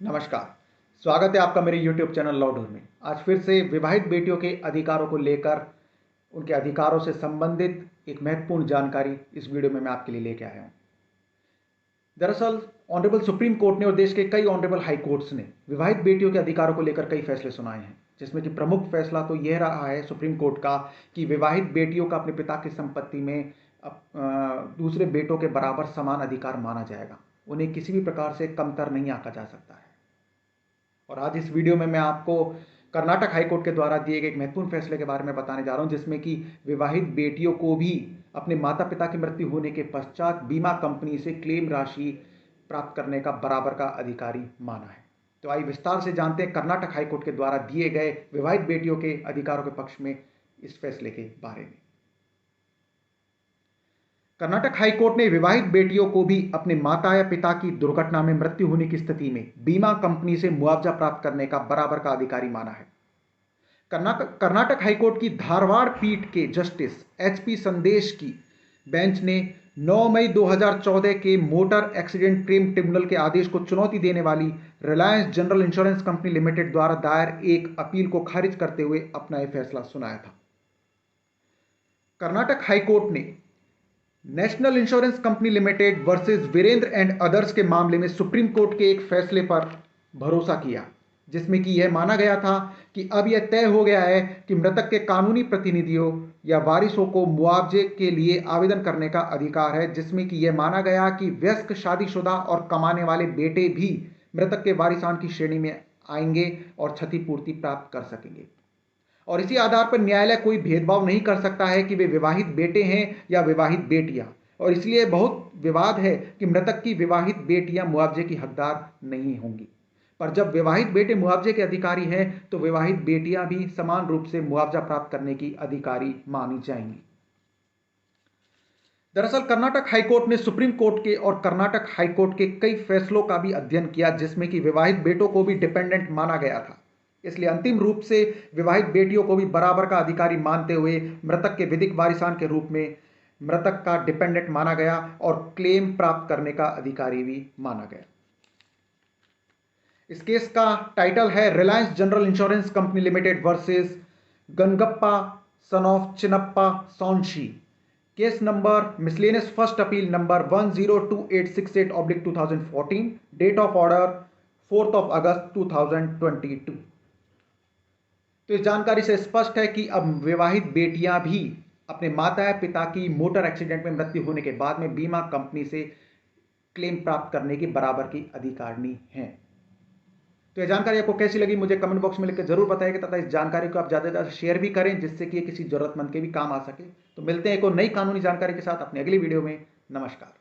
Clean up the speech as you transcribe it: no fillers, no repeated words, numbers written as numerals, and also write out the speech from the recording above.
नमस्कार। स्वागत है आपका मेरे YouTube चैनल लॉ में। आज फिर से विवाहित बेटियों के अधिकारों को लेकर उनके अधिकारों से संबंधित एक महत्वपूर्ण जानकारी इस वीडियो में मैं आपके लिए लेके आया हूं। दरअसल ऑनरेबल सुप्रीम कोर्ट ने और देश के कई ऑनरेबल हाई कोर्ट्स ने विवाहित बेटियों के अधिकारों को लेकर कई फैसले सुनाए हैं, जिसमें कि प्रमुख फैसला तो यह रहा है सुप्रीम कोर्ट का कि विवाहित बेटियों का अपने पिता की संपत्ति में दूसरे बेटों के बराबर समान अधिकार माना जाएगा। उन्हें किसी भी प्रकार से कमतर नहीं आंका जा सकता है। और आज इस वीडियो में मैं आपको कर्नाटक हाईकोर्ट के द्वारा दिए गए एक महत्वपूर्ण फैसले के बारे में बताने जा रहा हूं, जिसमें कि विवाहित बेटियों को भी अपने माता पिता की मृत्यु होने के पश्चात बीमा कंपनी से क्लेम राशि प्राप्त करने का बराबर का अधिकारी माना है। तो आइए विस्तार से जानते हैं कर्नाटक हाईकोर्ट के द्वारा दिए गए विवाहित बेटियों के अधिकारों के पक्ष में इस फैसले के बारे में। कर्नाटक हाईकोर्ट ने विवाहित बेटियों को भी अपने माता या पिता की दुर्घटना में मृत्यु होने की स्थिति में बीमा कंपनी से मुआवजा प्राप्त करने का बराबर का अधिकारी माना है। कर्नाटक हाईकोर्ट की धारवाड़ पीठ के जस्टिस एचपी संदेश की बेंच ने 9 मई 2014 के मोटर एक्सीडेंट क्लेम ट्रिब्यूनल के आदेश को चुनौती देने वाली Reliance general insurance company limited द्वारा दायर एक अपील को खारिज करते हुए अपना यह फैसला सुनाया था। कर्नाटक हाईकोर्ट ने national insurance company limited versus Virendra and others के मामले में सुप्रीम कोर्ट के एक फैसले पर भरोसा किया, जिसमें कि यह माना गया था कि अब यह तय हो गया है कि मृतक के कानूनी प्रतिनिधियों या वारिसों को मुआवजे के लिए आवेदन करने का अधिकार है, जिसमें कि यह माना गया कि वयस्क शादीशुदा और कमाने वाले बेटे भी मृतक के वारिसान की श्रेणी में आएंगे और क्षतिपूर्ति प्राप्त कर सकेंगे। और इसी आधार पर न्यायालय कोई भेदभाव नहीं कर सकता है कि वे विवाहित बेटे हैं या विवाहित बेटियां, और इसलिए बहुत विवाद है कि मृतक की विवाहित बेटियां मुआवजे की हकदार नहीं होंगी। पर जब विवाहित बेटे मुआवजे के अधिकारी हैं तो विवाहित बेटियां भी समान रूप से मुआवजा प्राप्त करने की अधिकारी मानी जाएंगी। दरअसल कर्नाटक हाईकोर्ट ने सुप्रीम कोर्ट के और कर्नाटक हाईकोर्ट के कई फैसलों का भी अध्ययन किया, जिसमें कि विवाहित बेटों को भी डिपेंडेंट माना गया था। इसलिए अंतिम रूप से विवाहित बेटियों को भी बराबर का अधिकारी मानते हुए मृतक के विधिक वारिसान के रूप में मृतक का डिपेंडेंट माना गया और क्लेम प्राप्त करने का अधिकारी भी माना गया। इस केस का टाइटल है Reliance general insurance company limited versus Gangappa son of Chinnappa Saunshi. Case number miscellaneous first appeal number 102868/2014, date of order 4 अगस्त 2022। तो इस जानकारी से स्पष्ट है कि अब विवाहित बेटियां भी अपने माता या पिता की मोटर एक्सीडेंट में मृत्यु होने के बाद में बीमा कंपनी से क्लेम प्राप्त करने की बराबर की अधिकारिणी हैं। तो यह जानकारी आपको कैसी लगी मुझे कमेंट बॉक्स में लिखकर जरूर बताइएगा, तथा इस जानकारी को आप ज़्यादा से ज़्यादा शेयर भी करें, जिससे कि किसी जरूरतमंद के भी काम आ सके। तो मिलते हैं एक और नई कानूनी जानकारी के साथ अपनी अगली वीडियो में। नमस्कार।